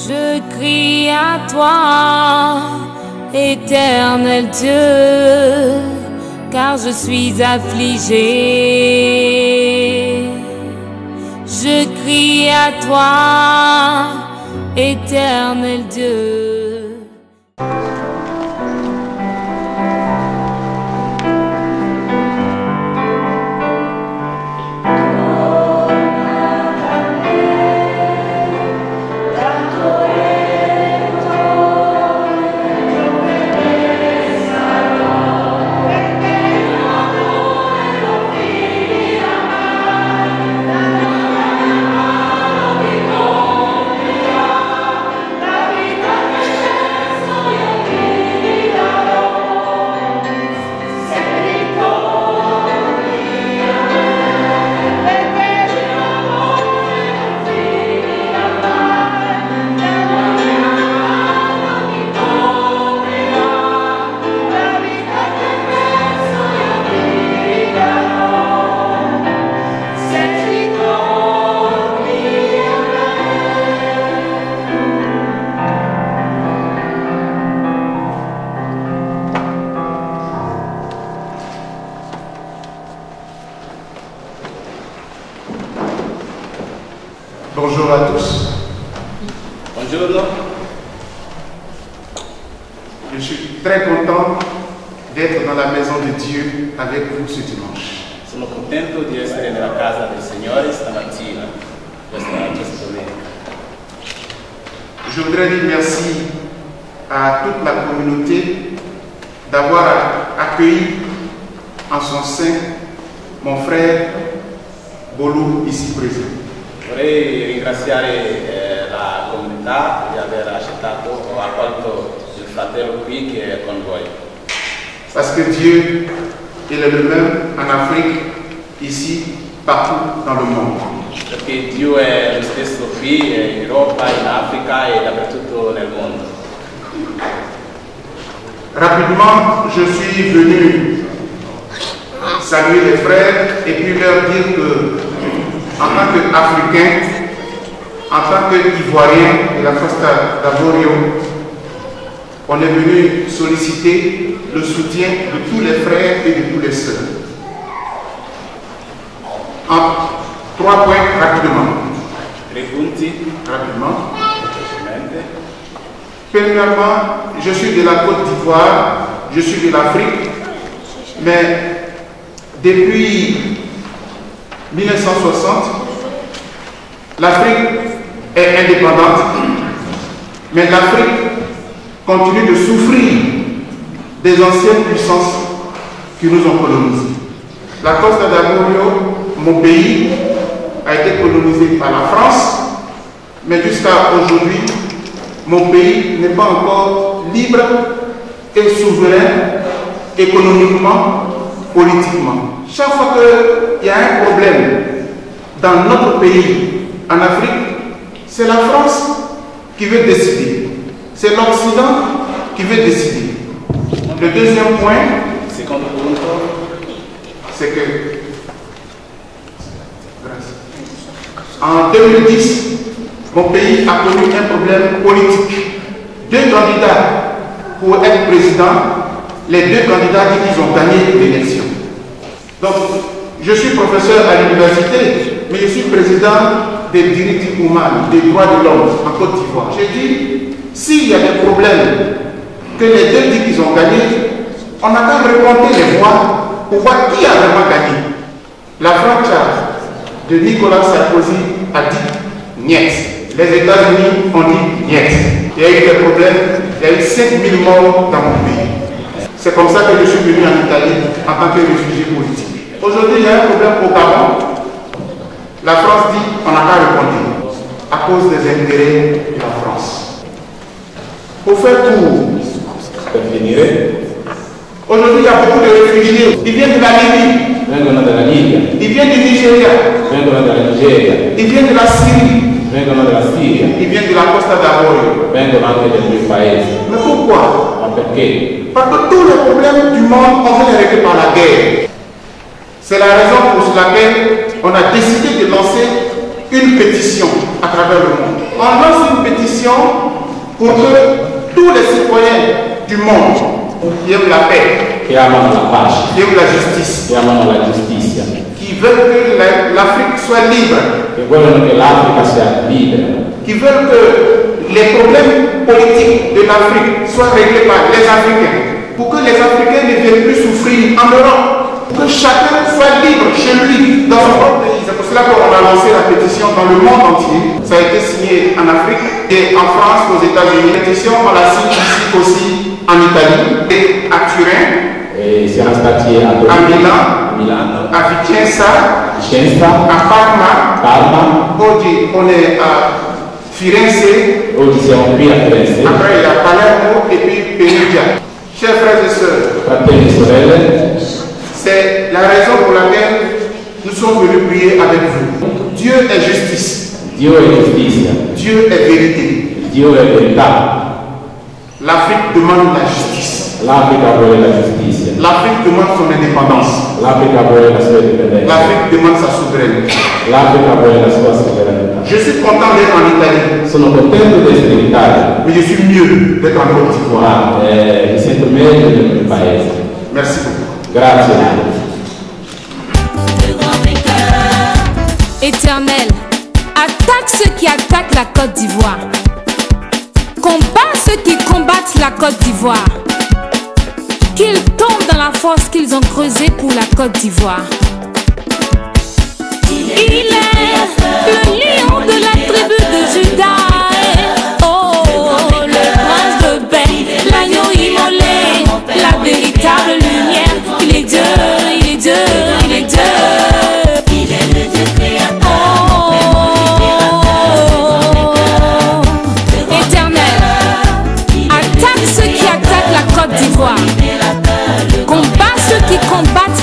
Je crie à toi, éternel Dieu, car je suis affligé. Je crie à toi, éternel Dieu. Bonjour à tous. Bonjour. Je suis très content d'être dans la maison de Dieu avec vous ce dimanche. Sono contento di essere nella casa del Signore stamattina, questa domenica. Je voudrais dire merci à toute la communauté d'avoir accueilli en son sein mon frère Bolo ici présent. Vorrei ringraziare la comunità di aver accettato o accolto il fratello qui che è con voi. Parce que Dieu il est le même en Afrique, ici, partout dans le monde. Perché Dio è lo stesso qui in Europa, in Africa e dappertutto nel mondo. Rapidement, je suis venu saluer les frères et puis leur dire que en tant qu'Africain, en tant qu'Ivoirien de la Costa d'Avorio, on est venu solliciter le soutien de tous les frères et de tous les sœurs. En 3 points rapidement. 3 punti. Rapidement. Premièrement, je suis de la Côte d'Ivoire, je suis de l'Afrique, mais depuis 1960, l'Afrique est indépendante, mais l'Afrique continue de souffrir des anciennes puissances qui nous ont colonisés. La Costa d'Avorio, mon pays, a été colonisé par la France, mais jusqu'à aujourd'hui, mon pays n'est pas encore libre et souverain économiquement, politiquement. Chaque fois qu'il y a un problème dans notre pays, en Afrique, c'est la France qui veut décider. C'est l'Occident qui veut décider. Le deuxième point, c'est que en 2010, mon pays a connu un problème politique. 2 candidats pour être président, les 2 candidats qui ont gagné l'élection. Donc, je suis professeur à l'université, mais je suis président des diritti humains, des droits de l'homme en Côte d'Ivoire. J'ai dit, s'il y a des problèmes que les 2 disent qu'ils ont gagné, on n'a qu'à remonter les voix pour voir qui a vraiment gagné. La franchise de Nicolas Sarkozy a dit niet. Les États-Unis ont dit niet. Il y a eu des problèmes, il y a eu 5000 morts dans mon pays. C'est comme ça que je suis venu en Italie en tant que réfugié politique. Aujourd'hui, il y a un problème au Gabon. La France dit on n'a qu'à répondre à cause des intérêts de la France. Pour faire court, aujourd'hui, il y a beaucoup de réfugiés. Ils viennent de la Libye. Ils viennent du Nigeria. Ils viennent de la Syrie. Ils viennent de la Costa d'Avorio. Mais pourquoi? Parce que tous les problèmes du monde, on veut les régler par la guerre. C'est la raison pour laquelle on a décidé de lancer une pétition à travers le monde. On lance une pétition pétition pour que tous les citoyens du monde qui aiment la paix, che amano la pace, qui aiment la justice, che amano la giustizia, qui veulent que l'Afrique soit libre, che vogliono che l'Africa sia libera, qui veulent que les problèmes politiques de l'Afrique soient réglés par les Africains, pour que les Africains ne viennent plus souffrir en Europe, pour que chacun soit libre chez lui, dans son propre pays. C'est pour cela qu'on a lancé la pétition dans le monde entier. Ça a été signé en Afrique et en France, aux États-Unis. La pétition, on la signe ici aussi en Italie, et à Turin, e siamo stati a Milano, a Vicenza, a Parma. Oggi on est à Firenze. Oggi siamo qui a Firenze. Après il y a Palermo et puis Perugia. Chers frères et sœurs, Fratelli e sorelle, c'est la raison pour laquelle nous sommes venus prier avec vous. Dieu est justice. Dio è giustizia, Dieu est vérité. Dio è verità. L'Afrique demande la justice. L'Africa vuole la giustizia. L'Afrique demande son indépendance. L'Africa vuole la sua indipendenza. L'Afrique demande sa souveraineté. L'Africa vuole la sua sovranità. Je suis content d'être en Italie, Sono contento di essere in Italia, mais je suis mieux d'être en Côte d'Ivoire. ma mi sento meglio nel mio paese. Merci beaucoup. Grazie. Éternel, attaque ceux qui attaquent la Côte d'Ivoire. Combat ceux qui combattent la Côte d'Ivoire. Qu'ils tombent dans la fosse qu'ils ont creusée pour la Côte d'Ivoire. Il est le lion de la tribu de Judas. Oh, le prince de paix, l'agneau immolé, la véritable lumière. Il est Dieu, il est Dieu, il est Dieu. Il est le Dieu créateur. Éternel, attaque ceux qui attaquent la Côte d'Ivoire. Combat ceux qui combattent